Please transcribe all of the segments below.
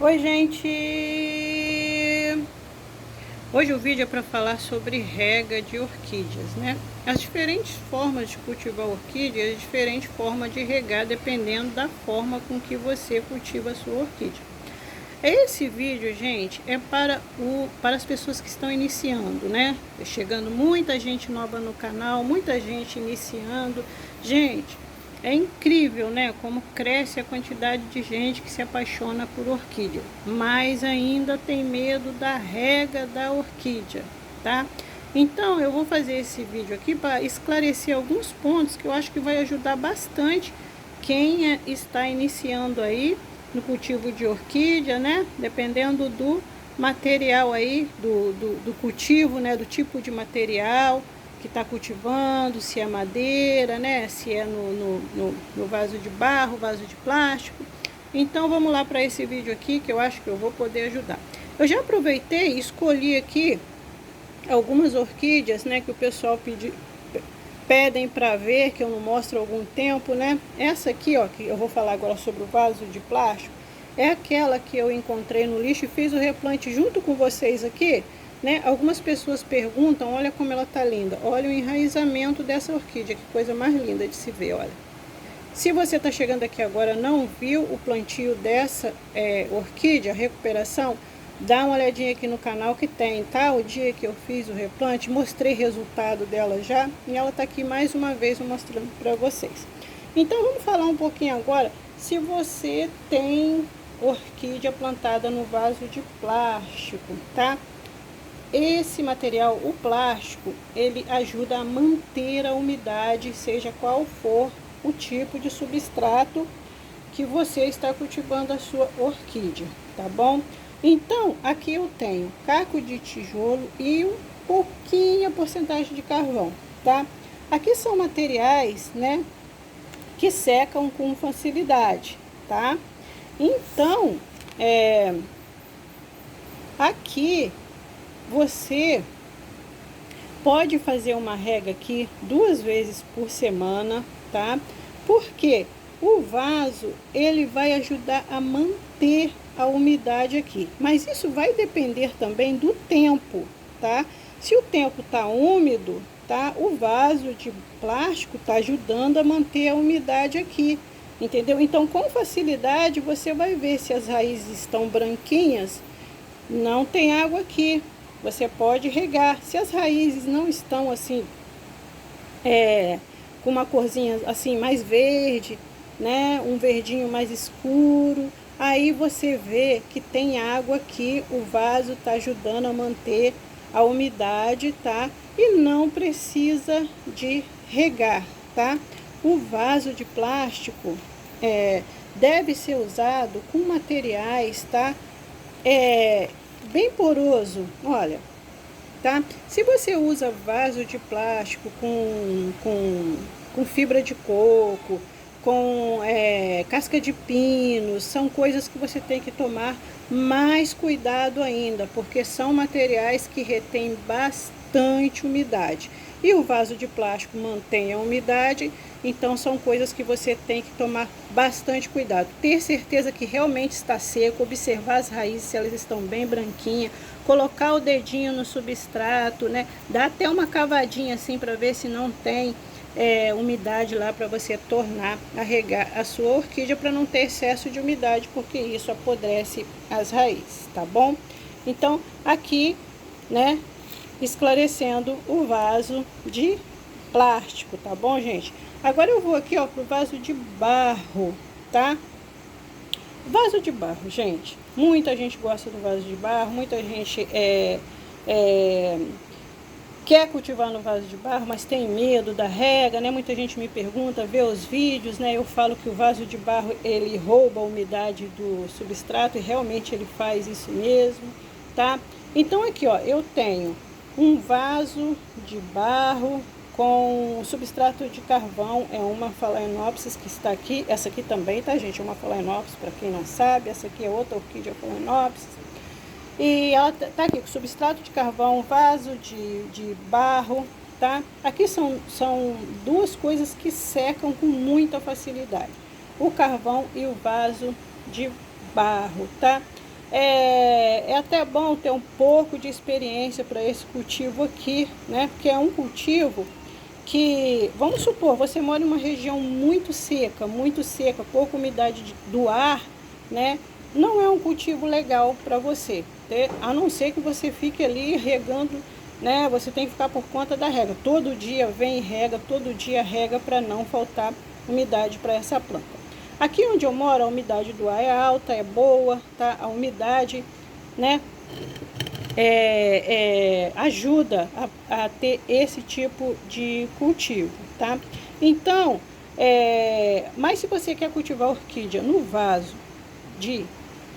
Oi, gente! Hoje o vídeo é para falar sobre rega de orquídeas, né? As diferentes formas de cultivar orquídea e as diferentes formas de regar, dependendo da forma com que você cultiva a sua orquídea. Esse vídeo, gente, é para as pessoas que estão iniciando, né? Chegando muita gente nova no canal, muita gente iniciando. Gente, é incrível, né? Como cresce a quantidade de gente que se apaixona por orquídea. Mas ainda tem medo da rega da orquídea, tá? Então, eu vou fazer esse vídeo aqui para esclarecer alguns pontos que eu acho que vai ajudar bastante quem está iniciando aí no cultivo de orquídea, né? Dependendo do material aí, do cultivo, né? Do tipo de material que está cultivando, se é madeira, né? Se é no vaso de barro, vaso de plástico. Então vamos lá para esse vídeo aqui que eu acho que eu vou poder ajudar. Eu já aproveitei e escolhi aqui algumas orquídeas, né? Que o pessoal pedem para ver, que eu não mostro há algum tempo, né? Essa aqui, ó, que eu vou falar agora sobre o vaso de plástico, é aquela que eu encontrei no lixo e fiz o replante junto com vocês aqui, né? Algumas pessoas perguntam, olha como ela tá linda, olha o enraizamento dessa orquídea, que coisa mais linda de se ver, olha. Se você está chegando aqui agora não viu o plantio dessa orquídea, a recuperação, dá uma olhadinha aqui no canal que tem, tá? O dia que eu fiz o replante, mostrei resultado dela já, e ela tá aqui mais uma vez mostrando para vocês. Então vamos falar um pouquinho agora se você tem orquídea plantada no vaso de plástico, tá? Esse material, o plástico, ele ajuda a manter a umidade, seja qual for o tipo de substrato que você está cultivando a sua orquídea, tá bom? Então, aqui eu tenho caco de tijolo e um pouquinho a porcentagem de carvão, tá? Aqui são materiais, né, que secam com facilidade, tá? Então, aqui você pode fazer uma rega aqui 2 vezes por semana, tá? Porque o vaso, ele vai ajudar a manter a umidade aqui. Mas isso vai depender também do tempo, tá? Se o tempo tá úmido, tá? O vaso de plástico tá ajudando a manter a umidade aqui, entendeu? Então, com facilidade, você vai ver se as raízes estão branquinhas, não tem água aqui. Você pode regar. Se as raízes não estão assim, com uma corzinha assim mais verde, né, um verdinho mais escuro, aí você vê que tem água aqui, o vaso está ajudando a manter a umidade, tá? E não precisa de regar, tá? O vaso de plástico deve ser usado com materiais, tá? Bem poroso, olha, tá? Se você usa vaso de plástico com fibra de coco, com casca de pino, são coisas que você tem que tomar mais cuidado ainda, porque são materiais que retêm bastante umidade. E o vaso de plástico mantém a umidade, então são coisas que você tem que tomar bastante cuidado. Ter certeza que realmente está seco, observar as raízes se elas estão bem branquinhas, colocar o dedinho no substrato, né? Dá até uma cavadinha assim para ver se não tem umidade lá, para você tornar a regar a sua orquídea para não ter excesso de umidade, porque isso apodrece as raízes, tá bom? Então aqui, né, esclarecendo o vaso de plástico, tá bom, gente? Agora eu vou aqui, ó, pro vaso de barro, tá? Vaso de barro, gente. Muita gente gosta do vaso de barro, muita gente quer cultivar no vaso de barro, mas tem medo da rega, né? Muita gente me pergunta, vê os vídeos, né? Eu falo que o vaso de barro, ele rouba a umidade do substrato e realmente ele faz isso mesmo, tá? Então aqui, ó, eu tenho um vaso de barro com substrato de carvão, é uma Phalaenopsis que está aqui. Essa aqui também, tá, gente? É uma Phalaenopsis, para quem não sabe. Essa aqui é outra orquídea Phalaenopsis. E ela tá aqui com substrato de carvão, vaso de barro, tá? Aqui são 2 coisas que secam com muita facilidade: o carvão e o vaso de barro, tá? É até bom ter um pouco de experiência para esse cultivo aqui, né? Porque é um cultivo que, vamos supor, você mora em uma região muito seca, pouca umidade do ar, né? Não é um cultivo legal para você, a não ser que você fique ali regando, né? Você tem que ficar por conta da rega. Todo dia vem e rega, todo dia rega para não faltar umidade para essa planta. Aqui onde eu moro, a umidade do ar é alta, é boa, tá? A umidade, né? Ajuda a ter esse tipo de cultivo, tá? Então, mas se você quer cultivar orquídea no vaso de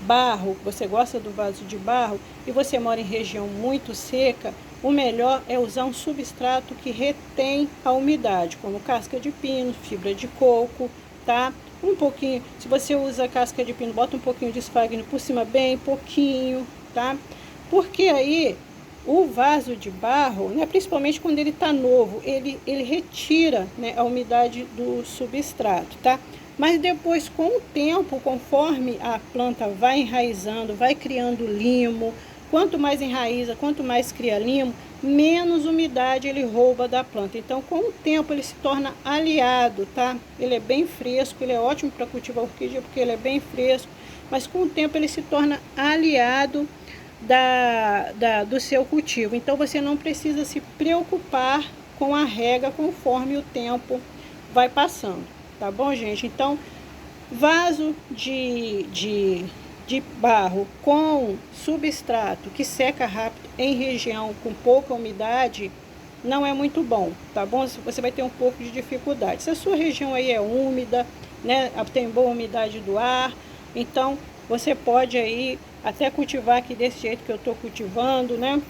barro, você gosta do vaso de barro e você mora em região muito seca, o melhor é usar um substrato que retém a umidade, como casca de pino, fibra de coco, tá? Um pouquinho, se você usa casca de pino, bota um pouquinho de esfagno por cima, bem pouquinho, tá? Porque aí o vaso de barro, né, principalmente quando ele está novo, ele retira, né, a umidade do substrato, tá? Mas depois, com o tempo, conforme a planta vai enraizando, vai criando limo, quanto mais enraiza, quanto mais cria limo, menos umidade ele rouba da planta. Então, com o tempo, ele se torna aliado, tá? Ele é bem fresco, ele é ótimo para cultivar orquídea porque ele é bem fresco, mas com o tempo ele se torna aliado do seu cultivo. Então, você não precisa se preocupar com a rega conforme o tempo vai passando. Tá bom, gente? Então, vaso de barro com substrato que seca rápido em região com pouca umidade não é muito bom, tá bom? Você vai ter um pouco de dificuldade. Se a sua região aí é úmida, né, tem boa umidade do ar, então você pode aí até cultivar aqui desse jeito que eu tô cultivando, né?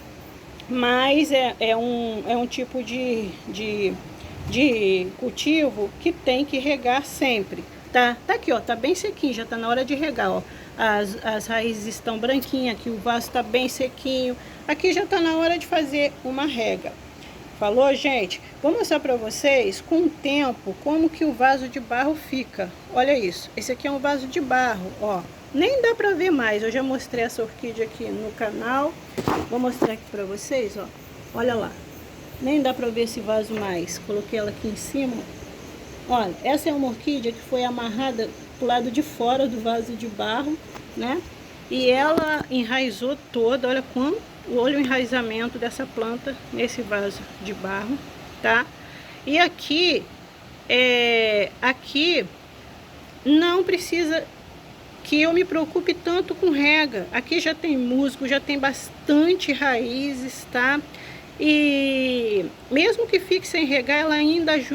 Mas é um tipo de cultivo que tem que regar sempre, tá? Tá aqui, ó, tá bem sequinho, já tá na hora de regar, ó. As raízes estão branquinhas aqui, o vaso tá bem sequinho. Aqui já tá na hora de fazer uma rega. Falou, gente? Vou mostrar pra vocês com o tempo como que o vaso de barro fica. Olha isso, esse aqui é um vaso de barro, ó. Nem dá pra ver mais, eu já mostrei essa orquídea aqui no canal. Vou mostrar aqui pra vocês, ó. Olha lá. Nem dá pra ver esse vaso mais. Coloquei ela aqui em cima. Olha, essa é uma orquídea que foi amarrada pro lado de fora do vaso de barro, né? E ela enraizou toda, olha olha o enraizamento dessa planta nesse vaso de barro, tá? E aqui, aqui não precisa que eu me preocupe tanto com rega. Aqui já tem musgo, já tem bastante raízes, tá? E mesmo que fique sem regar,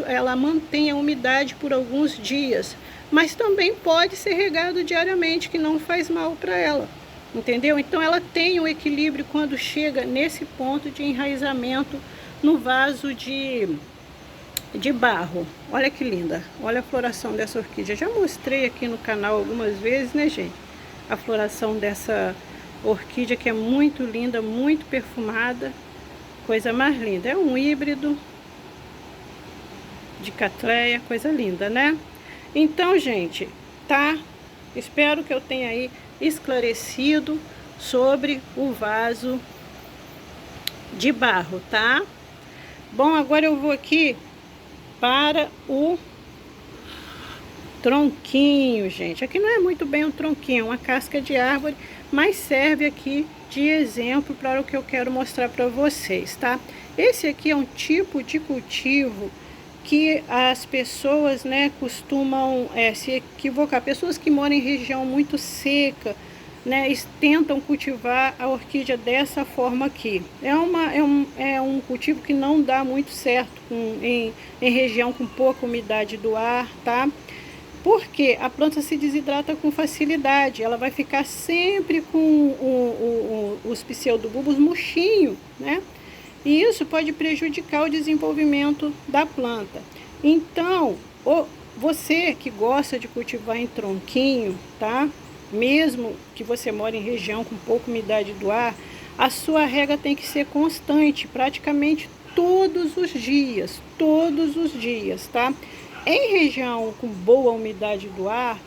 ela mantém a umidade por alguns dias. Mas também pode ser regado diariamente, que não faz mal para ela. Entendeu? Então ela tem um equilíbrio quando chega nesse ponto de enraizamento no vaso de barro. Olha que linda, olha a floração dessa orquídea. Já mostrei aqui no canal algumas vezes, né, gente? A floração dessa orquídea que é muito linda, muito perfumada, coisa mais linda. É um híbrido de catleia, coisa linda, né? Então, gente, tá? Espero que eu tenha aí esclarecido sobre o vaso de barro, tá? Bom, agora eu vou aqui para o tronquinho, gente. Aqui não é muito bem um tronquinho, é uma casca de árvore, mas serve aqui de exemplo para o que eu quero mostrar para vocês, tá? Esse aqui é um tipo de cultivo que as pessoas, né, costumam se equivocar. Pessoas que moram em região muito seca, né, tentam cultivar a orquídea dessa forma aqui. É um cultivo que não dá muito certo em região com pouca umidade do ar, tá? Porque a planta se desidrata com facilidade, ela vai ficar sempre com os pseudobulbos murchinhos, né? E isso pode prejudicar o desenvolvimento da planta. Então, você que gosta de cultivar em tronquinho, tá? Mesmo que você mora em região com pouca umidade do ar, a sua rega tem que ser constante, praticamente todos os dias, tá? Em região com boa umidade do ar,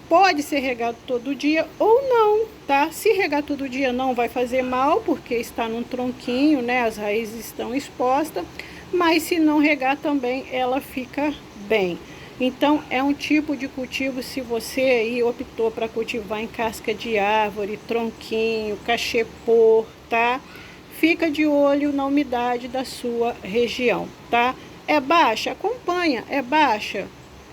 Pode ser regado todo dia ou não, tá? Se regar todo dia não vai fazer mal, porque está num tronquinho, né? As raízes estão expostas, mas se não regar também ela fica bem. Então é um tipo de cultivo, se você aí optou para cultivar em casca de árvore, tronquinho, cachepô, tá? Fica de olho na umidade da sua região, tá? É baixa? Acompanha, é baixa.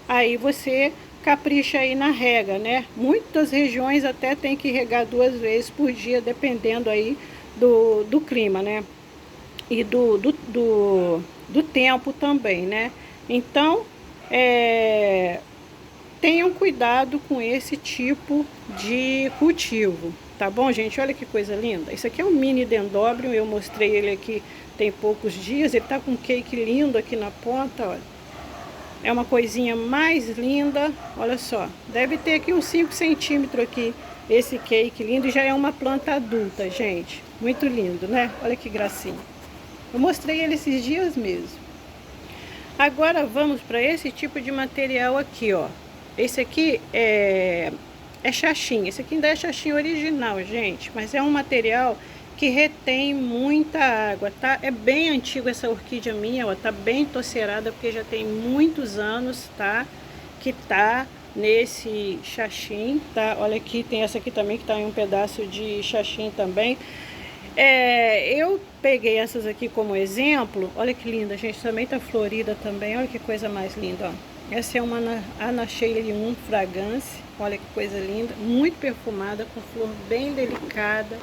Aí você capricha aí na rega, né? Muitas regiões até tem que regar 2 vezes por dia, dependendo aí do clima, né? E do tempo também, né? Então, tenham cuidado com esse tipo de cultivo, tá bom, gente? Olha que coisa linda. Isso aqui é um mini dendróbio, eu mostrei ele aqui tem poucos dias, ele tá com um cake lindo aqui na ponta, olha. É uma coisinha mais linda, olha só. Deve ter aqui uns 5 centímetros aqui, esse cake lindo. E já é uma planta adulta, gente. Muito lindo, né? Olha que gracinha. Eu mostrei ele esses dias mesmo. Agora vamos para esse tipo de material aqui, ó. Esse aqui é xaxim. Esse aqui ainda é xaxim original, gente. Mas é um material que retém muita água, tá? É bem antigo essa orquídea minha, ó, tá bem tocerada, porque já tem muitos anos, tá? Que tá nesse xaxim, tá? Olha aqui, tem essa aqui também, que tá em um pedaço de xaxim também. Eu peguei essas aqui como exemplo, olha que linda, gente, também tá florida também, olha que coisa mais linda, ó. Essa é uma Anacheilium fragrance, olha que coisa linda, muito perfumada, com flor bem delicada.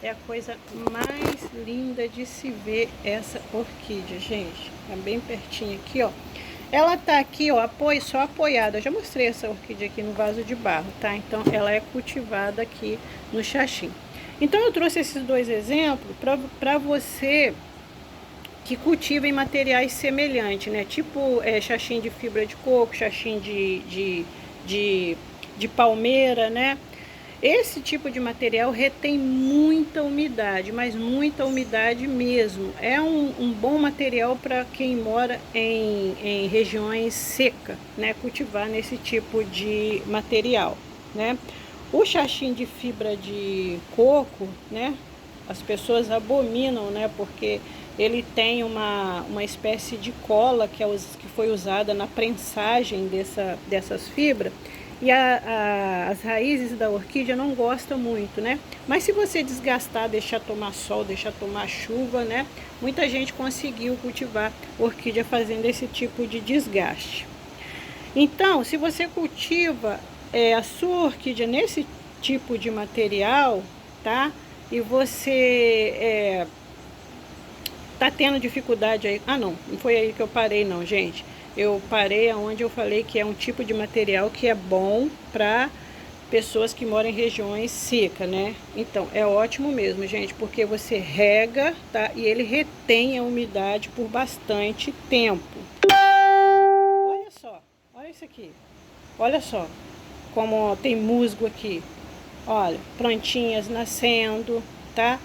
É a coisa mais linda de se ver essa orquídea, gente. Tá bem pertinho aqui, ó. Ela tá aqui, ó, só apoiada. Eu já mostrei essa orquídea aqui no vaso de barro, tá? Então, ela é cultivada aqui no xaxim. Então, eu trouxe esses 2 exemplos para você que cultiva em materiais semelhantes, né? Tipo, xaxim de fibra de coco, xaxim de palmeira, né? Esse tipo de material retém muita umidade, mas muita umidade mesmo. É um bom material para quem mora em regiões secas, né? Cultivar nesse tipo de material, né? O xaxim de fibra de coco, né? As pessoas abominam, né? Porque ele tem uma espécie de cola que foi usada na prensagem dessas fibras. E as raízes da orquídea não gostam muito, né? Mas se você desgastar, deixar tomar sol, deixar tomar chuva, né? Muita gente conseguiu cultivar orquídea fazendo esse tipo de desgaste. Então, se você cultiva a sua orquídea nesse tipo de material, tá? E você tá tendo dificuldade aí... Ah, não foi aí que eu parei não, gente. Eu parei onde eu falei que é um tipo de material que é bom para pessoas que moram em regiões secas, né? Então, é ótimo mesmo, gente, porque você rega, tá? E ele retém a umidade por bastante tempo. Olha só, olha isso aqui. Olha só como tem musgo aqui. Olha, plantinhas nascendo, tá?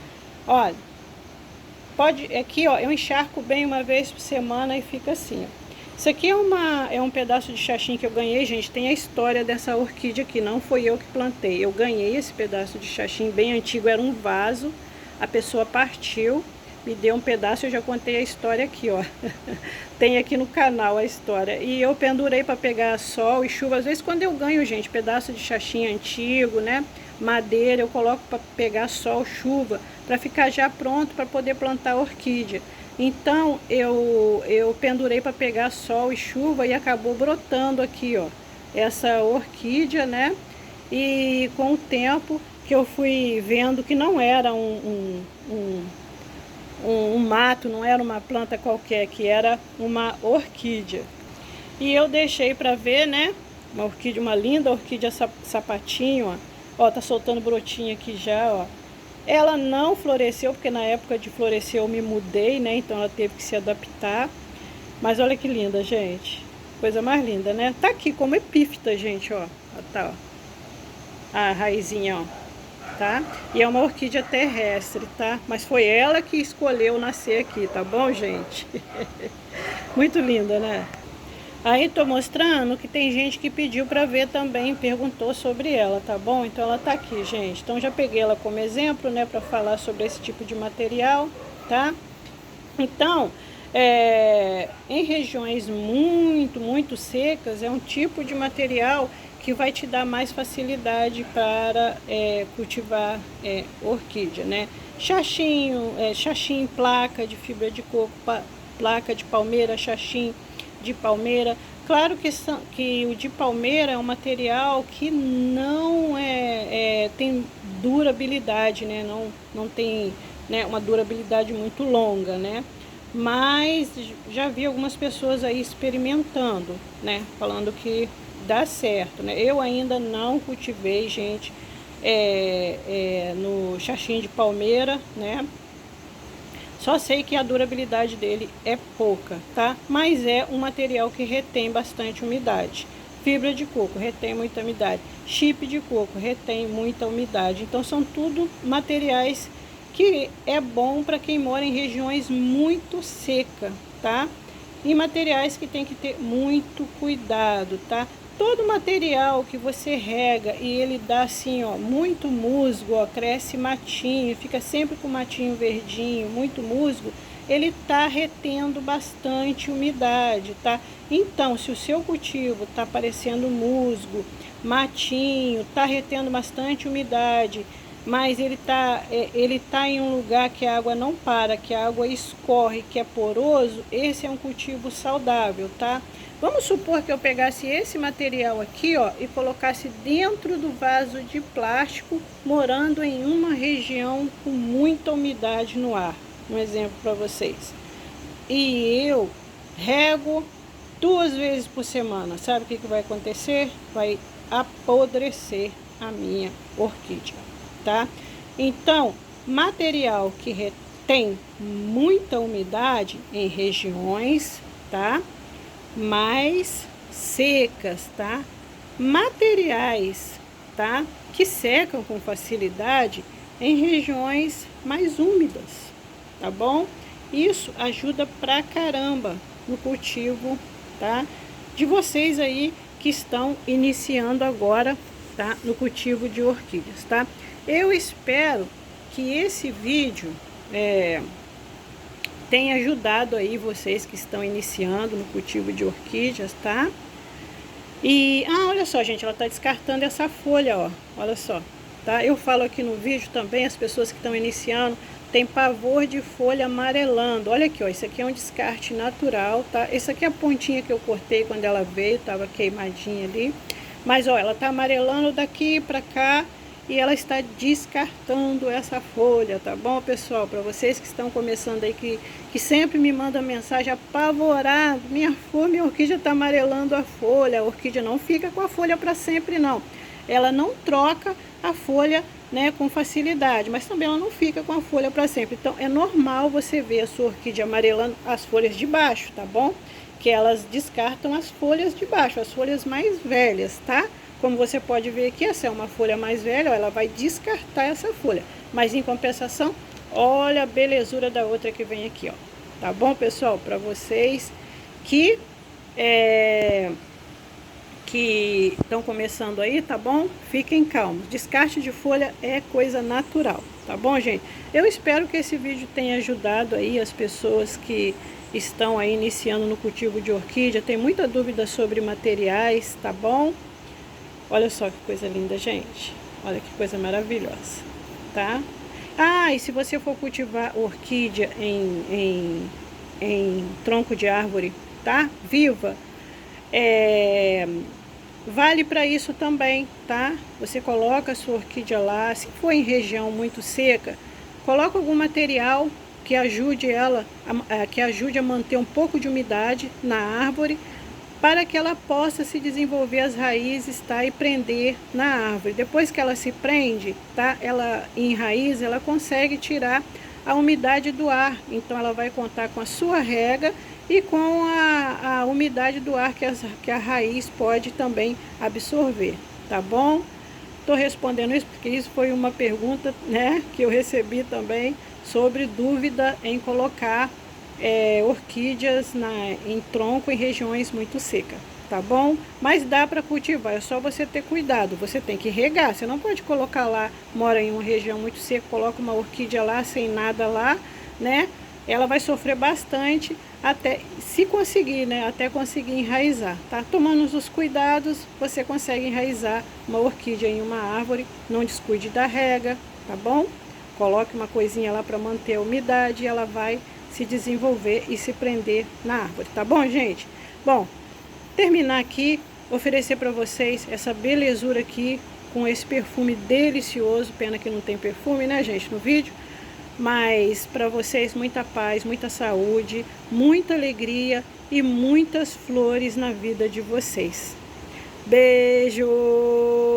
Olha, aqui, ó, eu encharco bem uma vez por semana e fica assim, ó. Isso aqui é um pedaço de xaxim que eu ganhei, gente. Tem a história dessa orquídea aqui, não foi eu que plantei. Eu ganhei esse pedaço de xaxim bem antigo, era um vaso. A pessoa partiu, me deu um pedaço, eu já contei a história aqui, ó. Tem aqui no canal a história. E eu pendurei para pegar sol e chuva. Às vezes quando eu ganho, gente, pedaço de xaxim antigo, né? Madeira, eu coloco para pegar sol, chuva, para ficar já pronto para poder plantar orquídea. Então, eu pendurei para pegar sol e chuva e acabou brotando aqui, ó, essa orquídea, né? E com o tempo que eu fui vendo que não era um mato, não era uma planta qualquer, que era uma orquídea. E eu deixei para ver, né? Uma orquídea, uma linda orquídea sapatinho, ó. Ó, tá soltando brotinho aqui já, ó. Ela não floresceu, porque na época de florescer eu me mudei, né? Então ela teve que se adaptar. Mas olha que linda, gente. Coisa mais linda, né? Tá aqui como epífita, gente, ó. Tá, ó. A raizinha, ó. Tá? E é uma orquídea terrestre, tá? Mas foi ela que escolheu nascer aqui, tá bom, gente? Muito linda, né? Aí tô mostrando que tem gente que pediu para ver também, perguntou sobre ela, tá bom? Então ela tá aqui, gente. Então já peguei ela como exemplo, né, para falar sobre esse tipo de material, tá? Então, em regiões muito secas, é um tipo de material que vai te dar mais facilidade para cultivar orquídea, né? Xaxim, placa de fibra de coco, placa de palmeira, xaxim de palmeira. Claro que o de palmeira é um material que não tem durabilidade, né? Não tem, né, uma durabilidade muito longa, né? Mas já vi algumas pessoas aí experimentando, né? Falando que dá certo, né? Eu ainda não cultivei, gente, no xaxim de palmeira, né? Só sei que a durabilidade dele é pouca, tá? Mas é um material que retém bastante umidade. Fibra de coco retém muita umidade. Chip de coco retém muita umidade. Então são tudo materiais que é bom para quem mora em regiões muito secas, tá? E materiais que tem que ter muito cuidado, tá? Todo material que você rega e ele dá assim, ó, muito musgo, ó, cresce matinho, fica sempre com matinho verdinho, muito musgo, ele tá retendo bastante umidade, tá? Então, se o seu cultivo tá parecendo musgo, matinho, tá retendo bastante umidade, mas ele tá em um lugar que a água não para, que a água escorre, que é poroso, esse é um cultivo saudável, tá? Vamos supor que eu pegasse esse material aqui, ó, e colocasse dentro do vaso de plástico, morando em uma região com muita umidade no ar. Um exemplo para vocês. E eu rego 2 vezes por semana. Sabe o que vai acontecer? Vai apodrecer a minha orquídea, tá? Então, material que retém muita umidade em regiões, tá, mais secas, tá? Materiais, tá, que secam com facilidade em regiões mais úmidas, tá bom? Isso ajuda pra caramba no cultivo, tá? De vocês aí que estão iniciando agora, tá? No cultivo de orquídeas, tá? Eu espero que esse vídeo tenha ajudado aí vocês que estão iniciando no cultivo de orquídeas, tá? E, olha só, gente, ela tá descartando essa folha, ó, olha só, tá? Eu falo aqui no vídeo também, as pessoas que estão iniciando tem pavor de folha amarelando. Olha aqui, ó, isso aqui é um descarte natural, tá? Essa aqui é a pontinha que eu cortei quando ela veio, tava queimadinha ali. Mas, ó, ela tá amarelando daqui pra cá e ela está descartando essa folha, tá bom, pessoal? Para vocês que estão começando aí, que sempre me mandam mensagem apavorado, minha orquídea está amarelando a folha. A orquídea não fica com a folha para sempre, não. Ela não troca a folha, né, com facilidade, mas também ela não fica com a folha para sempre. Então é normal você ver a sua orquídea amarelando as folhas de baixo, tá bom? Que elas descartam as folhas de baixo, as folhas mais velhas, tá? Como você pode ver aqui, essa é uma folha mais velha, ó, ela vai descartar essa folha. Mas em compensação, olha a belezura da outra que vem aqui, ó. Tá bom, pessoal? Para vocês que estão começando aí, tá bom? Fiquem calmos. Descarte de folha é coisa natural, tá bom, gente? Eu espero que esse vídeo tenha ajudado aí as pessoas que estão aí iniciando no cultivo de orquídea. Tem muita dúvida sobre materiais, tá bom? Olha só que coisa linda, gente. Olha que coisa maravilhosa, tá? E se você for cultivar orquídea em tronco de árvore, tá? Viva, vale para isso também, tá? Você coloca a sua orquídea lá, se for em região muito seca, coloca algum material que ajude ela, que ajude a manter um pouco de umidade na árvore, para que ela possa se desenvolver as raízes, tá? E prender na árvore. Depois que ela se prende, tá? Ela em raiz, ela consegue tirar a umidade do ar. Então ela vai contar com a sua rega e com a umidade do ar que a raiz pode também absorver, tá bom? Estou respondendo isso porque isso foi uma pergunta, né, que eu recebi também sobre dúvida em colocar orquídeas em tronco em regiões muito secas, tá bom? Mas dá para cultivar, é só você ter cuidado, você tem que regar, você não pode colocar lá, mora em uma região muito seca, coloca uma orquídea lá sem nada lá, né? Ela vai sofrer bastante até se conseguir, né? Até conseguir enraizar, tá? Tomando os cuidados, você consegue enraizar uma orquídea em uma árvore, não descuide da rega, tá bom? Coloque uma coisinha lá para manter a umidade e ela vai se desenvolver e se prender na árvore, tá bom, gente? Bom, terminar aqui, oferecer para vocês essa belezura aqui, com esse perfume delicioso, pena que não tem perfume, né, gente, no vídeo, mas para vocês muita paz, muita saúde, muita alegria e muitas flores na vida de vocês. Beijo!